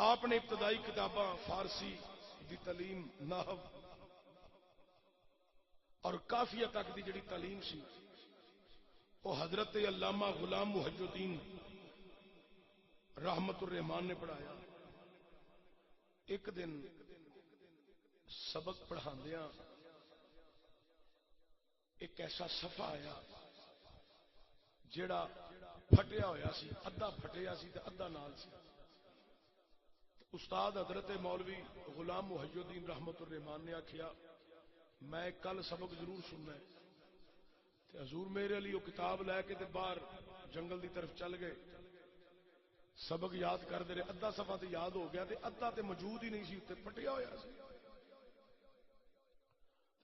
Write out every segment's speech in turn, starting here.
آپ نے ابتدائی کتاباں فارسی دی تعلیم، نحو اور کافیہ تک دی جڑی تعلیم سی وہ حضرت علامہ غلام محی الدین رحمت الرحمان نے پڑھایا. ایک دن سبق پڑھاندیاں ایک ایسا صفحہ آیا جڑا پھٹیا ہویا سی، ادھا پھٹیا سی تے ادھا نال سی. استاد حضرت مولوی غلام محی الدین رحمت الرحمان نے آکھیا میں کل سبق ضرور سننا ہے. تے حضور میرے علی وہ کتاب لے کے تے باہر جنگل دی طرف چل گئے. سبق یاد کر دے رہے، ادھا صفحہ تے یاد ہو گیا تے ادھا تے موجود ہی نہیں سی، تے پھٹیا ہویا سی.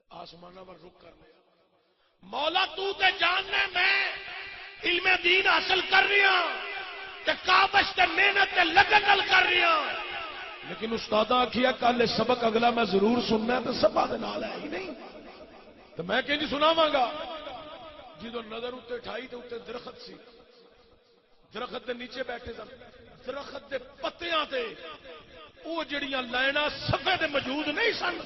آسمانہ پر رخ کر لیا، مولا تو تے جاننے میں علم دین حاصل کر رہی ہوں تے کابش تے محنت تے لگن نال کر رہی ہوں، لیکن استاد آکھیا کل سبق اگلا میں ضرور سننا ہے تے سبا دے نال ہے ہی نہیں تو میں کہ نہیں سناواں گا. جدو نظر اتنے ٹھائی تو اتنے درخت سی، درخت دے نیچے بیٹھے سن، درخت دے پتیاں تے وہ جڑیاں لائناں صفحے دے موجود نہیں سن،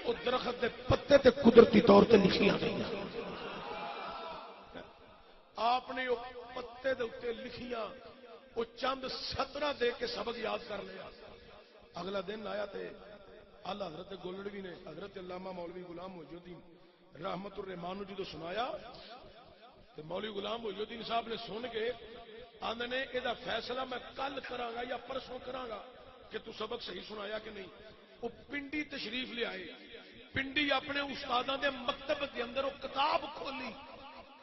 وہ درخت دے پتے تے قدرتی طور تے لکھیاں گئیاں. آپ نے وہ پتے دے اتنے لکھیاں وہ چند سطرہ دے کے سبق یاد کر لیا. اگلا دن آیا تے اعلی حضرت گولڑوی نے حضرت علامہ مولوی غلام محی الدین رحمت الرحمان جدو سنایا تو مولوی غلام محی الدین صاحب نے سن کے آندے نے یہ فیصلہ میں کل کراں گا یا پرسوں کراں گا کہ تو سبق صحیح سنایا کہ نہیں. وہ پنڈی تشریف لے آئے، پنڈی اپنے استاداں دے مکتب کے اندر وہ کتاب کھولی،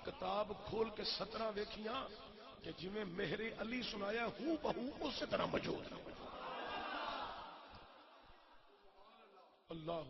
کتاب کھول کے سطرہ ویکھیاں کہ جویں مہر علی سنایا ہو بہو اسی طرح موجود. اللہ